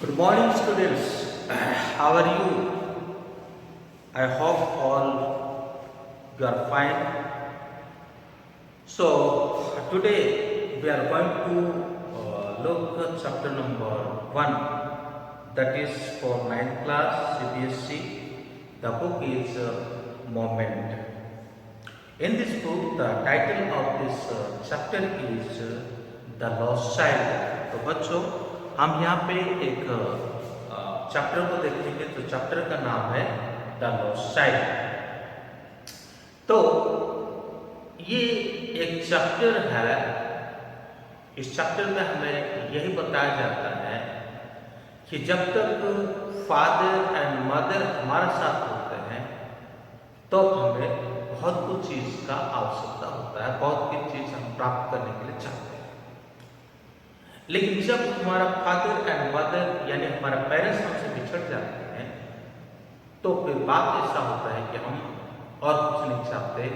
Good morning, students. How are you? I hope all you are fine. So today we are going to look at chapter number 1, that is for ninth class CBSE. The book is Moment. In this book, the title of this chapter is The Lost Child. तो बच्चों, हम यहाँ पे एक chapter को देखेंगे। तो chapter का नाम है द लॉस्ट चाइल्ड। तो ये एक चैप्टर है। इस चैप्टर में हमें यही बताया जाता है कि जब तक फादर एंड मदर हमारे साथ होते हैं तो हमें बहुत कुछ चीज का आवश्यकता होता है, बहुत कुछ चीज हम प्राप्त करने के लिए चाहते हैं। लेकिन जब हमारा फादर एंड मदर यानी हमारा पेरेंट्स हमसे बिछड़ जाते हैं तो फिर बात ऐसा होता है कि हम और कुछ नहीं चाहते,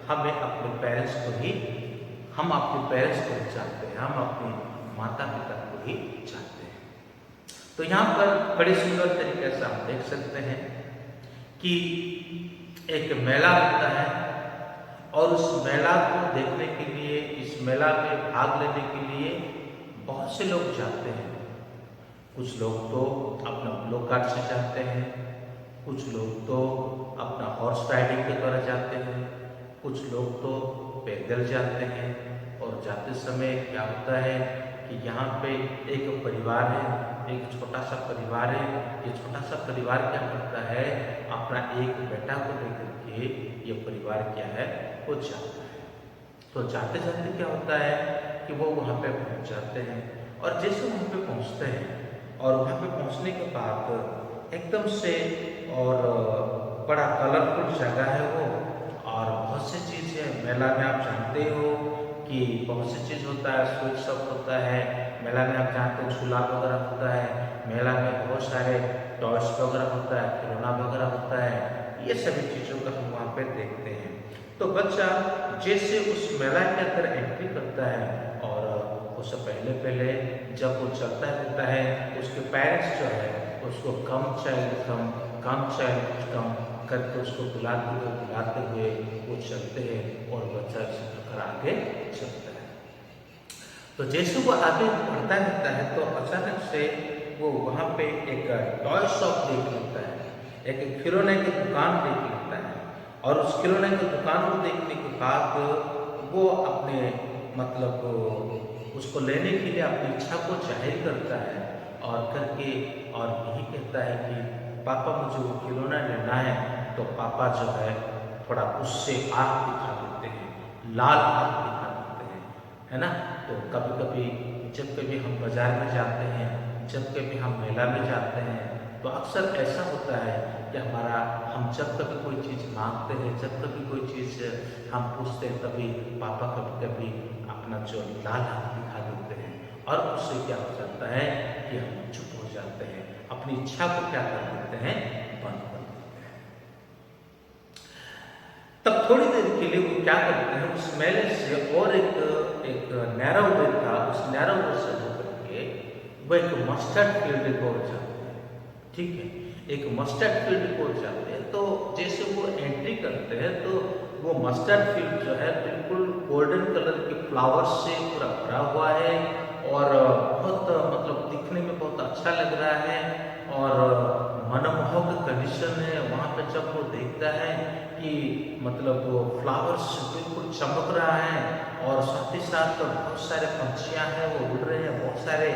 हमें अपने पेरेंट्स को ही चाहते हैं, हम अपने माता पिता को ही चाहते हैं। तो यहाँ पर बड़े सुंदर तरीके से हम देख सकते हैं कि एक मेला होता है और उस मेला को देखने के लिए, इस मेला में भाग लेने के लिए बहुत से लोग जाते हैं। कुछ लोग तो अपना ब्लो कार्ट से जाते हैं, कुछ लोग तो अपना हॉर्स राइडिंग के द्वारा जाते हैं, कुछ लोग तो पैदल जाते हैं। और जाते समय क्या होता है कि यहाँ पे एक परिवार है, एक छोटा सा परिवार है। ये छोटा सा परिवार क्या करता है, अपना एक बेटा को लेकर के ये परिवार क्या है वो जाता है। तो जाते जाते क्या होता है कि वो वहाँ पे पहुँच जाते हैं। और जैसे वहाँ पे पहुँचते हैं और वहाँ पे पहुँचने के बाद एकदम से और बड़ा कलरफुल जगह है वो, और बहुत सी चीज़ें मेला में आप जानते हो कि बहुत सी चीज़ होता है, स्वीट शॉप होता है मेला में, आप जानते हैं झूला वगैरह होता है मेला में, बहुत सारे टॉयस वगैरह होता है, खिलौना वगैरह होता है। ये सभी चीज़ों का हम वहाँ पे देखते हैं। तो बच्चा जैसे उस मेला के अंदर एंट्री करता है और उससे पहले जब वो चलता रहता है, उसके पेरेंट्स जो है उसको कम चाइल्ड कम करके उसको बुलाते हुए वो चलते हैं और बच्चा इस आगे चलता है। तो जैसे वो आगे बढ़ता रहता है तो अचानक से वो वहाँ पे एक टॉय शॉप देख लेता है, एक खिलौने की दुकान देख लेता है। और उस खिलौने की दुकान को देखने के बाद वो अपने उसको लेने के लिए अपनी इच्छा को जाहिर करता है और करके और यही कहता है कि पापा मुझे वो खिलौना लेना है। तो पापा जो है थोड़ा उससे आँख दिखा देते हैं, लाल आँख दिखा देते हैं, है ना। तो कभी कभी जब कभी हम बाजार में जाते हैं, जब कभी हम मेला में जाते हैं तो अक्सर ऐसा होता है कि हम जब कभी कोई चीज़ मांगते हैं, जब कभी कोई चीज़ हम पूछते हैं, तभी पापा कभी कभी अपना जो लाल आँख दिखा देते हैं और उससे क्या हो जाता है कि हम चुप हो जाते हैं, अपनी इच्छा को क्या कर देते हैं, बंद कर देते हैं। तब थोड़ी देर के लिए वो क्या करते हैं, उस मेले से और एक नैरो वे था, उस नैरो वे से होकर के वो एक मस्टर्ड फील्ड की ओर जाते हैं। ठीक है, एक मस्टर्ड फील्ड की ओर जाते हैं। तो जैसे वो एंट्री करते हैं तो वो मस्टर्ड फील्ड जो है बिल्कुल गोल्डन कलर के फ्लावर्स से पूरा भरा हुआ है और बहुत दिखने में बहुत अच्छा लग रहा है और मनमोहक कंडीशन है। वहाँ पे जब वो देखता है कि वो फ्लावर्स बिल्कुल चमक रहा है और साथ ही साथ बहुत सारे पंछियाँ हैं वो उड़ रहे हैं, बहुत सारे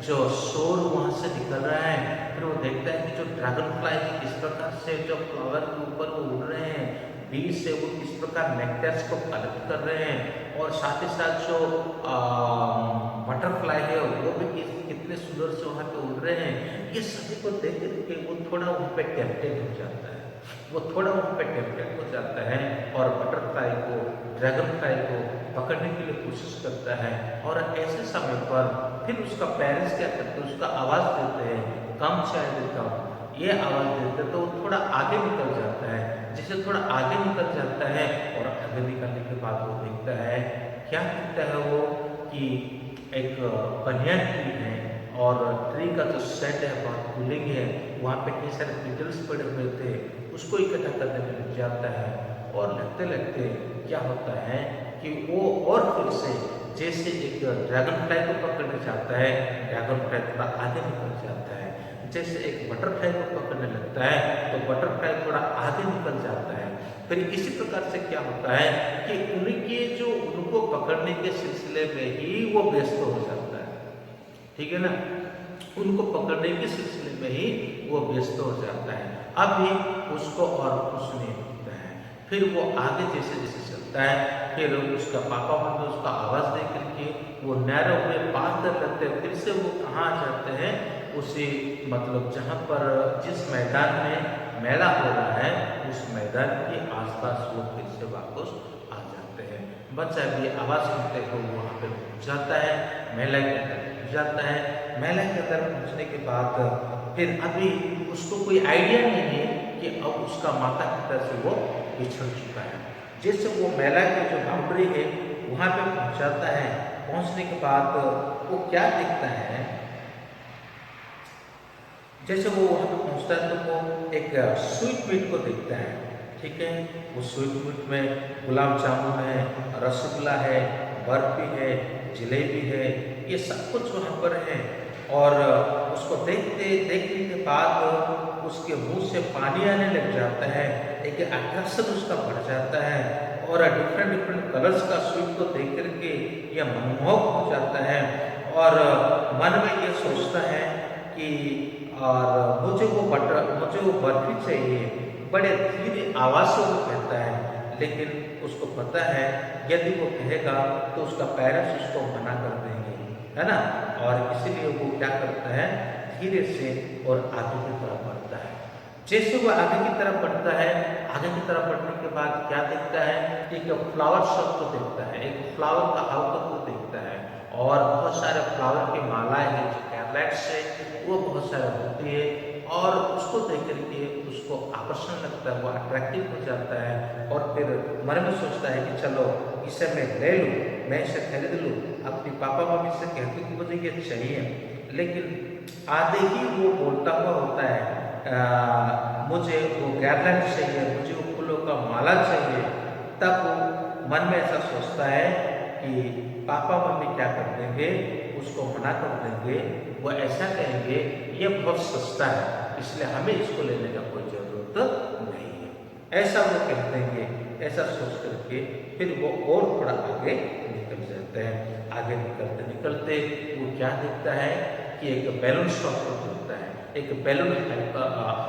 जो शोर वहाँ से निकल रहा है। फिर वो देखता है कि जो ड्रैगन फ्लाई किस प्रकार से जो फ्लावर के ऊपर वो उड़ रहे हैं, बीज से वो किस प्रकार नेक्टर्स को कलेक्ट कर रहे हैं, और साथ ही साथ जो बटरफ्लाई है वो भी कितने सुंदर से वहाँ पे उड़ रहे हैं। ये सभी को देख के वो थोड़ा वहाँ पे टेम्पटेड हो जाता है, वो थोड़ा वहाँ पे टेम्पटेड हो जाता है और बटरफ्लाई को, ड्रैगन फ्लाई को पकड़ने के लिए कोशिश करता है। और ऐसे समय पर फिर उसका पेरेंट्स क्या करते हैं, उसका आवाज़ देते हैं, कम चाइल्ड कम, ये आवाज़ देते हैं तो वो थोड़ा आगे निकल जाता है। जिसे थोड़ा आगे निकल जाता है और आगे निकलने के बाद वो देखता है, क्या देखता है वो कि एक बनियान ट्री है और ट्री का जो सेट है बहुत कूलिंग है, वहाँ पे कई सारे पिटल्स पड़े हुए थे, उसको इकट्ठा करने में लग जाता है। और लगते लगते क्या होता है कि वो और फिर से जैसे एक ड्रैगन फ्लाई को पकड़ने जाता है, ड्रैगन फ्लाई थोड़ा आगे निकल जाता है। जैसे एक बटरफ्लाई को पकड़ने लगता है तो बटरफ्लाई थोड़ा आगे निकल जाता है। फिर इसी प्रकार से क्या होता है कि उनके जो उनको पकड़ने के सिलसिले में ही वो व्यस्त हो जाता है, ठीक है ना, उनको पकड़ने के सिलसिले में ही वो व्यस्त हो जाता है। अभी उसको और कुछ नहीं होता है। फिर वो आगे जैसे जैसे चलता है, फिर उसका पापा मम्मी उसका आवाज़ दे करके वो नहरों में पार कर लेते हैं। फिर से वो कहाँ आ जाते हैं, उसी मतलब जहाँ पर जिस मैदान में मेला हो रहा है उस मैदान के आसपास वो फिर से वापस आ जाते हैं। बच्चा भी आवाज़ सुनते हुए वहाँ पे पहुँच जाता है, मेला के अंदर पहुँच जाता है। मेला के अंदर पहुँचने के बाद फिर अभी उसको कोई आइडिया नहीं है कि अब उसका माता पिता से वो बिछड़ चुका है। जैसे वो मेला की जो बाउंड्री है वहाँ पे पहुँच जाता है, पहुँचने के बाद वो क्या देखता है, जैसे वो वहाँ पे पहुँचता है तो वो एक स्वीट मीट को देखता है, ठीक है। वो स्वीट मीट में गुलाब जामुन है, रसगुल्ला है, बर्फी है, जलेबी है, ये सब कुछ वहाँ पर है। और उसको देखने के बाद उसके मुंह से पानी आने लग जाता है, एक आकर्षण उसका बढ़ जाता है और डिफरेंट डिफरेंट कलर्स का स्वीट को देख करके यह मनमोहक हो जाता है और मन में ये सोचता है कि और मुझे वो बर्फी चाहिए। बड़े धीरे आवाज़ से वो कहता है, लेकिन उसको पता है यदि वो कहेगा तो उसका पेरेंट्स उसको मना कर देंगे, है ना। और इसीलिए वो क्या करता है, धीरे से और आगे की तरफ बढ़ता है। जैसे वो आगे की तरफ बढ़ता है, आगे की तरफ बढ़ने के बाद क्या देखता है, एक फ्लावर शॉप को देखता है, एक फ्लावर का आउटलुक को देखता है और बहुत सारे फ्लावर की मालाएं हैं जो कैरलेट्स है वो बहुत सारे होती है और उसको देख करके उसको आकर्षण लगता है, वो अट्रैक्टिव हो जाता है और फिर मन में सोचता है कि चलो इसे मैं ले लूँ, मैं इसे खरीद लूँ, अपनी पापा मम्मी से कहती कि मुझे ये चाहिए। लेकिन आधे ही वो बोलता हुआ होता है मुझे वो कैरलेट चाहिए, मुझे वो फूलों का माला चाहिए। तब वो मन में ऐसा सोचता है कि पापा मम्मी क्या कर देंगे, उसको मना कर देंगे, वो ऐसा कहेंगे ये बहुत सस्ता है इसलिए हमें इसको लेने का कोई ज़रूरत नहीं है, ऐसा वो कह देंगे। ऐसा सोच करके फिर वो और थोड़ा आगे निकल जाते हैं। आगे निकलते निकलते वो क्या देखता है कि एक बैलून शॉप को देखता है, एक बैलून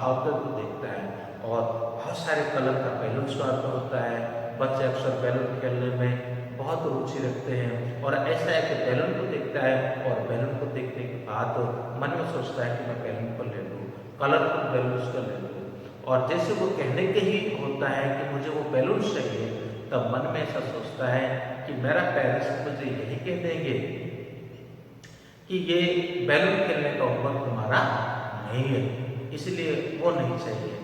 हाउस को देखता है और बहुत सारे कलर का बैलून शॉप होता है। बच्चे अक्सर बैलून खेलने में बहुत रुचि रखते हैं और ऐसा एक बैलून को देखता है और बैलून को देखने के बाद मन में सोचता है कि मैं बैलून को ले लूँ, कलरफुल बैलून को ले लूँ। और जैसे वो कहने के ही होता है कि मुझे वो बैलून चाहिए, तब मन में ऐसा सोचता है कि मेरा पेरेंट्स मुझे यही कह देंगे कि ये बैलून खेलने का उम्र तुम्हारा नहीं है, इसलिए वो नहीं चाहिए।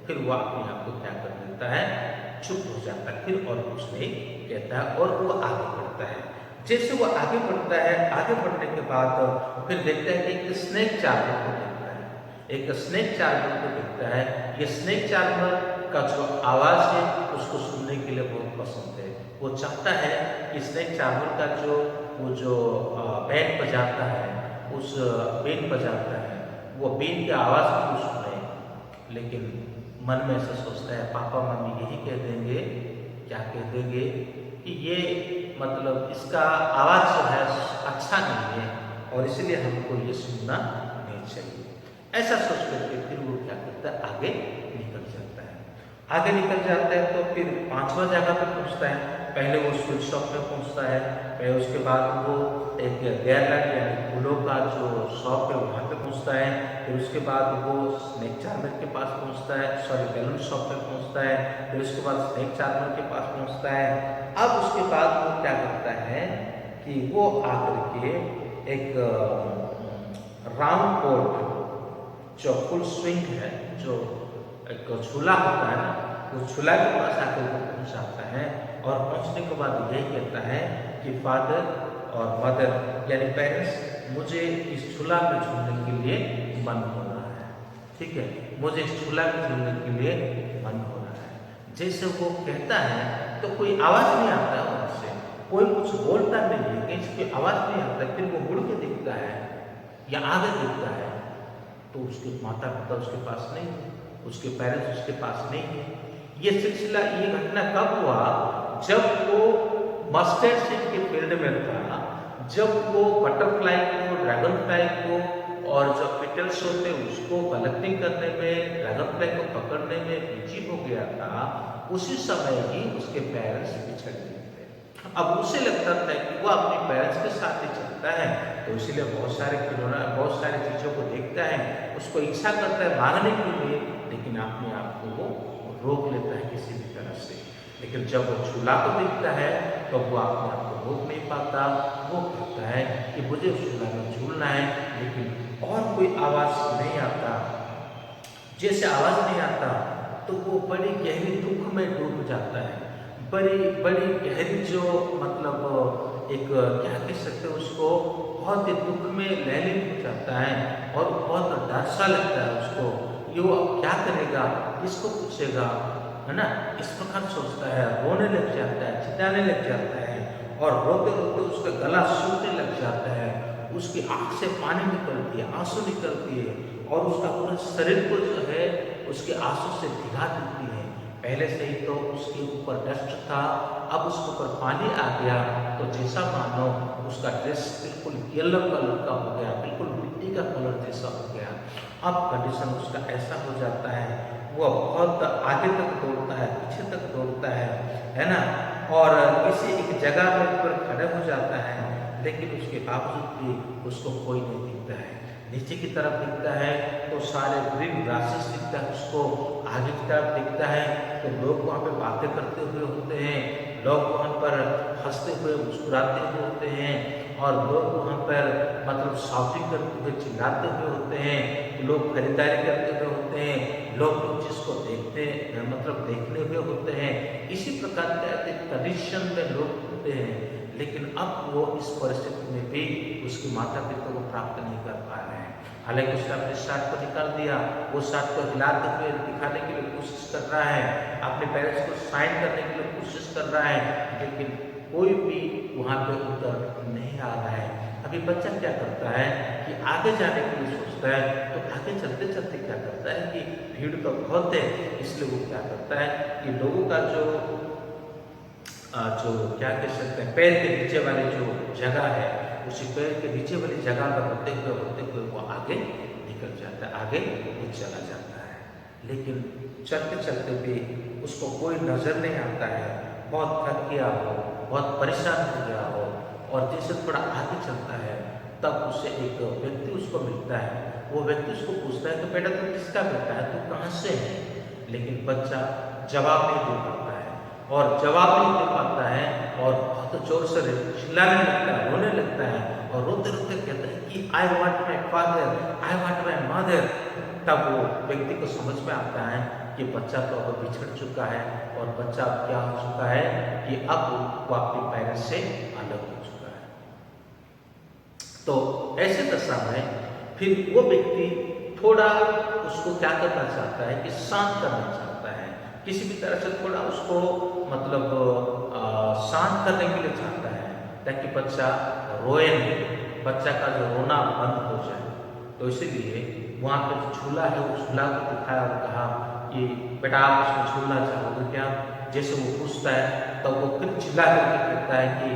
फिर वो अपने आप को क्या कर देता है, चुप हो जाता है, फिर और कुछ नहीं कहता है और वो आगे बढ़ता है। जैसे वो आगे बढ़ता है, आगे बढ़ने के बाद फिर देखता है कि एक स्नेक चार्मर को देखता है, एक स्नेक चार्मर को देखता है। ये स्नेक चार्मर का जो आवाज़ है उसको सुनने के लिए बहुत पसंद है। वो चाहता है कि स्नेक चार्मर का वो जो बैंड बजाता है, उस बीन बजाता है, वो बीन की आवाज़ को सुने। लेकिन मन में ऐसा सोचता है पापा मम्मी यही कह देंगे, क्या कह देंगे कि ये मतलब इसका आवाज़ जो है अच्छा नहीं है और इसलिए हमको ये सुनना नहीं चाहिए। ऐसा सोच करके फिर वो क्या करता है, आगे निकल जाता है। आगे निकल जाता है तो फिर 5वां जगह पर पहुंचता है। पहले वो स्वीट शॉप में पहुंचता है, फिर उसके बाद वो एक गैरलैंड यानी फूलों का जो शॉप है वहाँ पे पहुंचता है। फिर उसके बाद वो स्नेक चार्मर के पास पहुंचता है, सॉरी बैलून शॉप में पहुंचता है। फिर उसके बाद स्नेक चार्मर के पास पहुंचता है। अब उसके बाद वो क्या करता है कि वो आकर के एक राउंड कोर्ट जो फुल स्विंग है, जो एक झूला होता है ना, उस झूला के पास आकर वो पहुंच जाता है और पहुंचने के बाद यही कहता है कि फादर और मदर यानी पेरेंट्स, मुझे इस झूला में झूलने के लिए मन हो रहा है। ठीक है, मुझे इस झूला में झूलने के लिए मन हो रहा है। जैसे वो कहता है तो कोई आवाज नहीं आता है वहां से, कोई कुछ बोलता नहीं है, कहीं से आवाज नहीं आता। फिर वो मुड़ के देखता है या आगे देखता है तो उसके माता पिता उसके पास नहीं है, उसके पेरेंट्स उसके पास नहीं है। ये सिलसिला, ये घटना कब हुआ? जब वो मस्टर्ड सीड के फील्ड में था, जब वो बटरफ्लाई को, ड्रैगन फ्लाई को और जो पिटल्स होते उसको कलेक्टिंग करने में, ड्रैगन फ्लाई को पकड़ने में बिजी हो गया था। उसी समय ही उसके पेरेंट्स बिछड़ गए थे। अब उसे लगता था कि वो अपने पेरेंट्स के साथ ही चलता है, तो इसीलिए बहुत सारे खिलौना, बहुत सारी चीज़ों को देखता है, उसको इच्छा करता है मांगने के लिए, लेकिन अपने आप को वो रोक लेता है किसी भी तरह से। लेकिन जब वो झूला को देखता है तो वो अपने आप को रोक नहीं पाता। वो कहता है कि मुझे उस झूला में झूलना है, लेकिन और कोई आवाज़ नहीं आता। जैसे आवाज़ नहीं आता तो वो बड़ी गहरी दुख में डूब जाता है। बड़ी बड़ी गहरी जो मतलब एक क्या कह सकते हैं उसको, बहुत ही दुख में लहलीन हो जाता है और बहुत डर सा लगता है उसको। ये वो अब क्या करेगा, किसको पूछेगा, है ना, इस प्रकार सोचता है। रोने लग जाता है, चिल्लाने लग जाता है और रोते रोते उसका गला सूखने लग जाता है। उसकी आँख से पानी निकलती है, आंसू निकलती है और उसका पूरा शरीर को जो है उसके आंसू से भिगा देती है। पहले से ही तो उसके ऊपर डस्ट था, अब उसके ऊपर पानी आ गया तो जैसा मानो उसका ड्रेस बिल्कुल येलो कलर का हो गया, बिल्कुल मिट्टी का कलर जैसा हो गया। अब कंडीशन उसका ऐसा हो जाता है, वो बहुत आगे तक दौड़ता है, पीछे तक दौड़ता है ना, और किसी एक जगह पर खड़े हो जाता है, लेकिन उसके बावजूद भी उसको कोई नहीं दिखता है। नीचे की तरफ दिखता है तो सारे ग्रीन ग्रासेस दिखता है उसको, आगे की तरफ दिखता है तो लोग वहाँ पे बातें करते हुए होते हैं, लोग वहाँ पर हंसते हुए मुस्कुराते हुए होते हैं और लोग वहाँ पर मतलब शॉपिंग करते हुए चिल्लाते हुए होते हैं, लोग खरीदारी करते हुए होते हैं, लोग जिसको देखते मतलब देखने हुए होते हैं। इसी प्रकार के कंडीशन में लोग होते हैं, लेकिन अब वो इस परिस्थिति में भी उसके माता पिता को प्राप्त नहीं कर पा रहे हैं। हालांकि उसने अपने शर्ट को निकाल दिया, वो शर्ट को हिलाते हुए दिखाने के लिए कोशिश कर रहा है, अपने पेरेंट्स को साइन करने के लिए कोशिश कर रहा है, लेकिन कोई भी वहाँ पे उत्तर नहीं आ रहा है। अभी बच्चा क्या करता है कि आगे जाने के लिए सोचता है, तो आगे चलते चलते क्या करता है कि भीड़ तो बहुत है, इसलिए वो क्या करता है कि लोगों का जो क्या कह सकते हैं पैर के नीचे वाली जो जगह है, उसी पैर के नीचे वाली जगह पर होते हुए वो आगे निकल जाता है, आगे वो चला जाता है। लेकिन चलते चलते भी उसको कोई नजर नहीं आता है, बहुत थक गया हो, बहुत परेशान हो गया हो, और जैसे थोड़ा आगे चलता है तब उसे एक व्यक्ति उसको मिलता है। वो व्यक्ति उसको पूछता है, तो बेटा तू किसका बेटा है, तू कहाँ से है? लेकिन बच्चा जवाब नहीं दे पाता है, और जवाब नहीं दे पाता है और बहुत जोर से चिल्लाने लगता है, रोने लगता है और रोते रोते कहता है कि I want my father, I want my mother. तब वो व्यक्ति को समझ में आता है कि बच्चा तो अब बिछड़ चुका है और बच्चा अब क्या हो चुका है कि अब वो अपने पेरेंट्स से अलग हो चुका है। तो ऐसे दशा में फिर वो व्यक्ति थोड़ा उसको क्या करना चाहता है कि शांत करना चाहता है, किसी भी तरह से थोड़ा उसको मतलब शांत करने के लिए चाहता है, ताकि बच्चा रोए नहीं, बच्चा का जो रोना बंद हो जाए। तो इसीलिए वहाँ पे जो झूला है उस झूला को दिखाया और कहा कि बेटा आप उसमें झूलना चाहोगे क्या? जैसे वो पूछता है तो वो फिर चिल्ला करके कहता है कि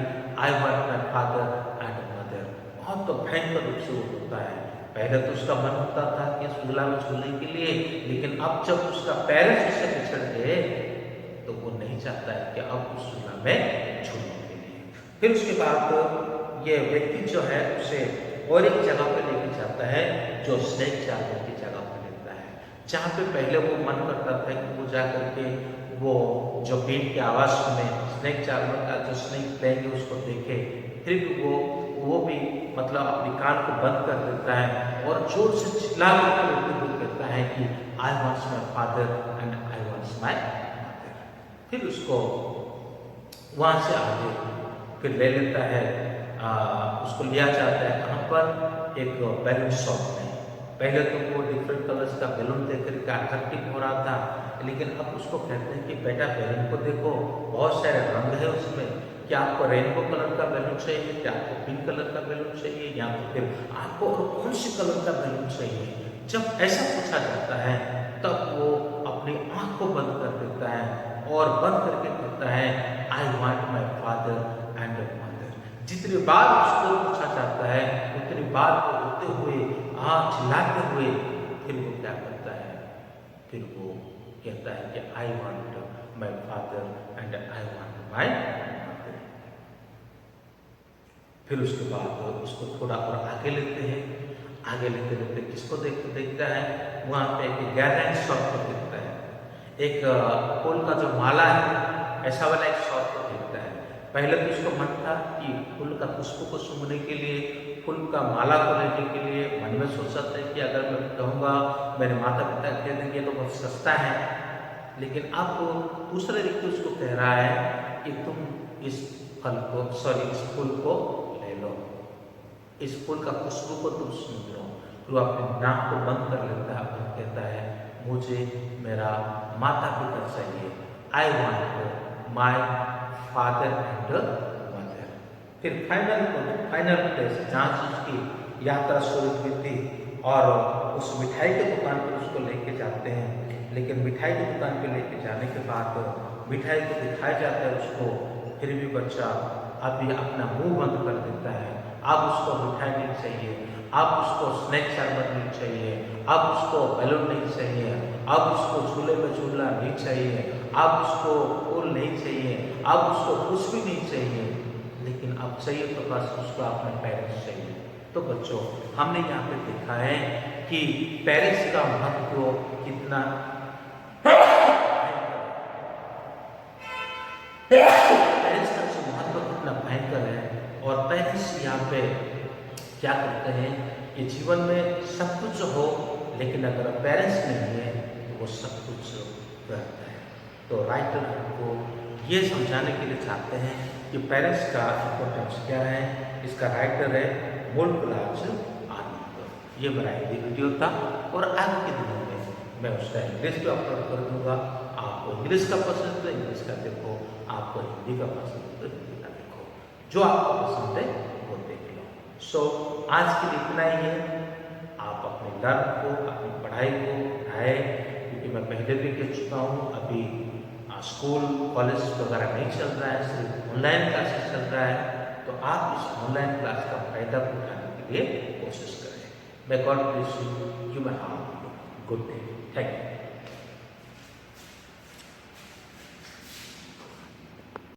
I want my father and mother. बहुत तो भयंकर रूप से वो होता है। पहले तो उसका मन होता था कि इस झूला में झूलने के लिए, लेकिन अब जब उसका पेरेंट्स उससे बिछड़ गए तो वो नहीं चाहता है कि अब उस झूला में झूलने के लिए। फिर उसके बाद ये व्यक्ति जो है उसे और एक जगह पर लेके जाता है जो स्नेक चार्मर की जगह पर लेता है, जहाँ पे पहले वो मन करता था कि वो जा करके वो जो बीट की आवाज़ सुने, स्नेक चार्मर का जो स्नेक प्लेइंग है उसको देखे। फिर वो भी मतलब अपने कान को बंद कर देता है और जोर से चिल्ला करके रोते हुए कहता है कि आई wants my father and I wants my mother. फिर उसको वहाँ से आगे फिर ले लेता है उसको लिया जाता है कहाँ पर, एक बैलून शॉप में। पहले तो वो डिफरेंट कलर्स का बैलून देख कर के अट्रैक्टिव हो रहा था, लेकिन अब उसको कहते हैं कि बेटा बैलून को देखो, बहुत सारे रंग है उसमें, क्या आपको रेनबो कलर का बैलून चाहिए, क्या आपको पिंक कलर का बैलून चाहिए, या फिर आपको और कौन सी कलर का बैलून चाहिए। जब ऐसा पूछा जाता है तब वो अपनी आँख को बंद कर देता है और बंद करके कहता है, I want my father and mother. जितनी बार उसको पूछा जाता है उतनी बार वो रोते हुए, चिल्लाते हुए, फिर वो क्या करता है, फिर वो कहता है कि I want my father and I want my mother. फिर उसके बाद उसको थोड़ा और आगे लेते हैं, आगे लेते लेते किसको देखता है, वहाँ पे एक गैदरिंग शॉप को देखता है, एक फूल का जो माला है ऐसा वाला एक शॉप को देखता है। पहले तो उसको मन था कि फूल का खुशबू को सूंघने के लिए, फूल का माला को लेने के लिए मन में सोच सकते हैं कि अगर मैं कहूँगा मेरे माता पिता कह देंगे तो बहुत सस्ता है, लेकिन अब दूसरे व्यक्ति उसको कह रहा है कि तुम इस फूल को ले लो, इस फूल का खुशबू को तुम सूंघ लो। तो अपने नाक को बंद कर लेता है और कहता है, मुझे मेरा माता पिता चाहिए, I want my father and mother. फिर फाइनल प्लेस जहाँ से उसकी यात्रा शुरू हुई थी, और उस मिठाई के दुकान पर उसको लेके जाते हैं, लेकिन मिठाई की दुकान पे लेके जाने के बाद मिठाई को दिखाया जाता है उसको, फिर भी बच्चा अभी अपना मुंह बंद कर देता है। अब उसको मिठाई नहीं चाहिए, अब उसको स्नैक शरबत नहीं चाहिए, अब उसको बैलून नहीं चाहिए, अब उसको झूले में झूलना नहीं चाहिए, अब उसको फूल नहीं चाहिए, अब उसको कुछ भी नहीं चाहिए, लेकिन अब चाहिए तो बस उसको अपने पेरेंट्स चाहिए। तो बच्चों, हमने यहाँ पे देखा है कि पेरेंट्स का महत्व कितना पेरेंट्स का जो महत्व कितना भयंकर है। और पेरेंट्स यहाँ पे क्या करते हैं कि जीवन में सब कुछ हो, लेकिन अगर पेरेंट्स नहीं है तो वो सब कुछ करता है। तो राइटर हमको ये समझाने के लिए चाहते हैं कि पेरेंट्स का इम्पोर्टेंस क्या है। इसका राइटर है मूलराज आनंद। ये मेरा हिंदी वीडियो था, और आगे के दिनों में मैं उसका इंग्लिश भी अपलोड कर दूंगा। आपको इंग्लिश का पसंद है इंग्लिश का देखो, आपको हिंदी का पसंद है हिंदी का देखो, जो आपको पसंद है वो देख लो। सो आज के लिए इतना ही है। आप अपने लर्न को, अपनी पढ़ाई को बढ़ाए, क्योंकि मैं पहले भी कह चुका हूँ, अभी स्कूल कॉलेज वगैरह नहीं चल रहा है, सिर्फ ऑनलाइन क्लासेस चल रहा है। तो आप इस ऑनलाइन क्लास का फायदा उठाने के लिए कोशिश करें। मैं God bless you, you may have good day. Thank you.